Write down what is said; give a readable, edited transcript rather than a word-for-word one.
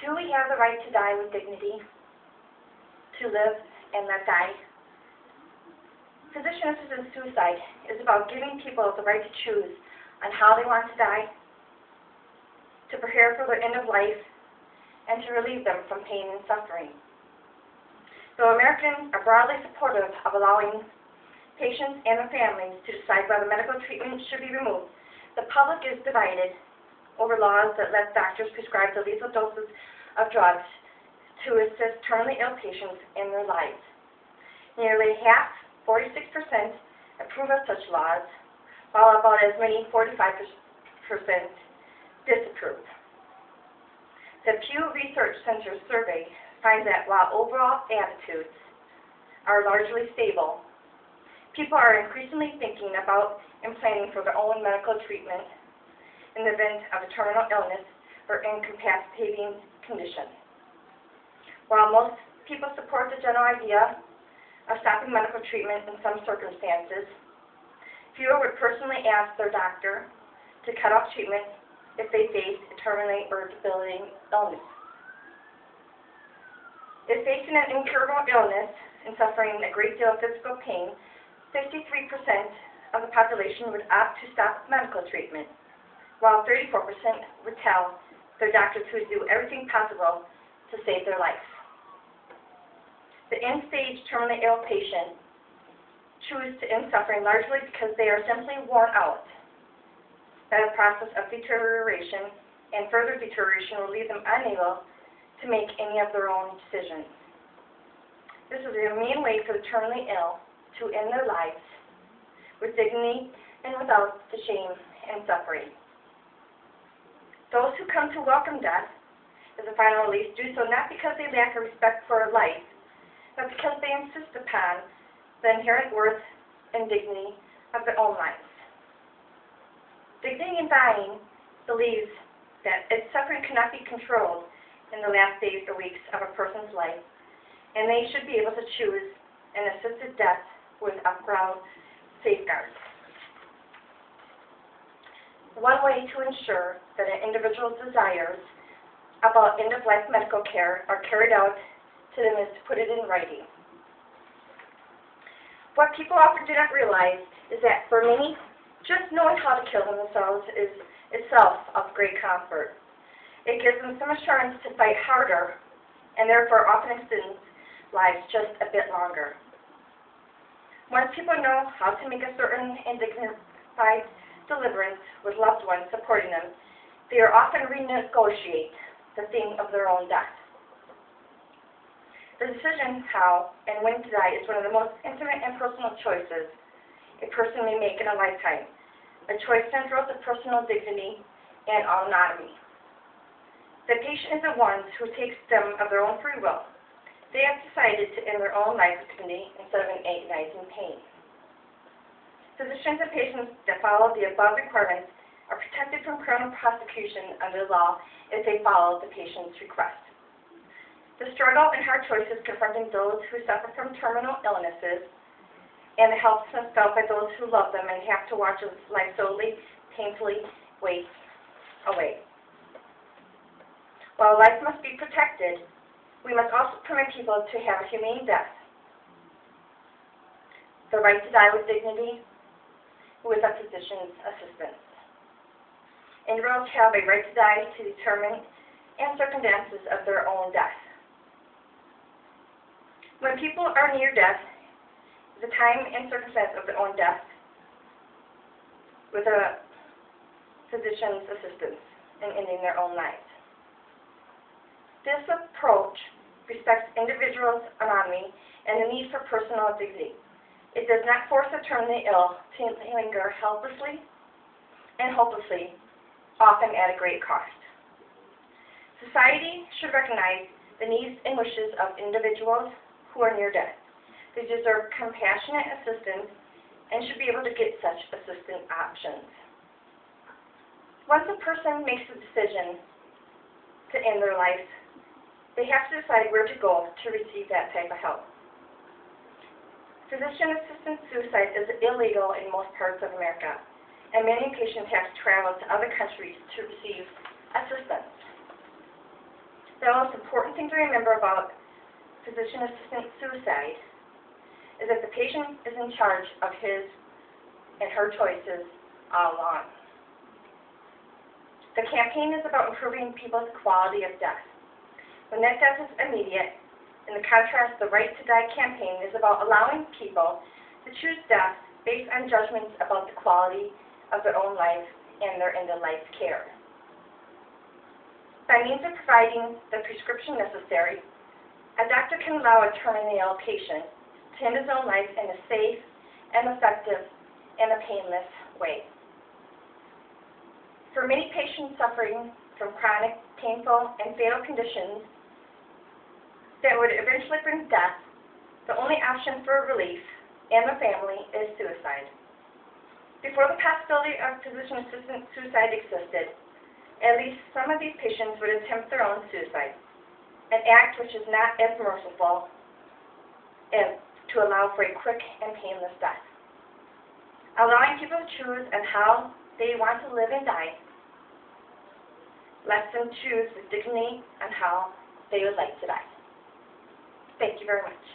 Do we have the right to die with dignity? To live and not die? Physician-assisted suicide is about giving people the right to choose on how they want to die, to prepare for their end of life, and to relieve them from pain and suffering. Though Americans are broadly supportive of allowing patients and their families to decide whether medical treatment should be removed, the public is divided over laws that let doctors prescribe the lethal doses of drugs to assist terminally ill patients in their lives. Nearly half, 46%, approve of such laws, while about as many, 45%, disapprove. The Pew Research Center survey finds that while overall attitudes are largely stable, people are increasingly thinking about and planning for their own medical treatment in the event of a terminal illness or incapacitating condition. While most people support the general idea of stopping medical treatment in some circumstances, fewer would personally ask their doctor to cut off treatment if they face a terminally or debilitating illness. If facing an incurable illness and suffering a great deal of physical pain, 53% of the population would opt to stop medical treatment, while 34% would tell their doctor to do everything possible to save their life. The end-stage terminally ill patient choose to end suffering largely because they are simply worn out by the process of deterioration, and further deterioration will leave them unable to make any of their own decisions. This is a main way for the terminally ill to end their lives with dignity and without the shame and suffering. Those who come to welcome death as a final release do so not because they lack a respect for life, but because they insist upon the inherent worth and dignity of their own lives. Dignity in dying believes that its suffering cannot be controlled in the last days or weeks of a person's life, and they should be able to choose an assisted death with upfront safeguards. One way to ensure that an individual's desires about end-of-life medical care are carried out to them is to put it in writing. What people often do not realize is that for many, just knowing how to kill themselves is itself of great comfort. It gives them some assurance to fight harder, and therefore often extends lives just a bit longer. Once people know how to make a certain and dignified deliverance with loved ones supporting them, they are often renegotiate the theme of their own death. The decision how and when to die is one of the most intimate and personal choices a person may make in a lifetime, a choice central to personal dignity and autonomy. The patient is the ones who take them of their own free will. They have decided to end their own life with dignity instead of an agonizing pain. Physicians and patients that follow the above requirements are protected from criminal prosecution under the law if they follow the patient's request. The struggle and hard choices confronting those who suffer from terminal illnesses and the helplessness felt by those who love them and have to watch as life slowly, painfully wastes away. While life must be protected, we must also permit people to have a humane death. The right to die with dignity, with a physician's assistance. Individuals have a right to die to determine and circumstances of their own death. When people are near death, the time and circumstance of their own death with a physician's assistance in ending their own lives. This approach respects individuals' autonomy and the need for personal dignity. It does not force the terminally ill to linger helplessly and hopelessly, often at a great cost. Society should recognize the needs and wishes of individuals who are near death. They deserve compassionate assistance and should be able to get such assistance options. Once a person makes the decision to end their life, they have to decide where to go to receive that type of help. Physician-assisted suicide is illegal in most parts of America, and many patients have to travel to other countries to receive assistance. The most important thing to remember about physician-assisted suicide is that the patient is in charge of his and her choices all along. The campaign is about improving people's quality of death. When that death is immediate, in contrast, the Right to Die campaign is about allowing people to choose death based on judgments about the quality of their own life and their end-of-life care. By means of providing the prescription necessary, a doctor can allow a terminally ill patient to end his own life in a safe and effective and a painless way. For many patients suffering from chronic, painful, and fatal conditions that would eventually bring death, the only option for relief and the family is suicide. Before the possibility of physician-assisted suicide existed, at least some of these patients would attempt their own suicide, an act which is not as merciful as to allow for a quick and painless death. Allowing people to choose on how they want to live and die lets them choose with dignity on how they would like to die. Thank you very much.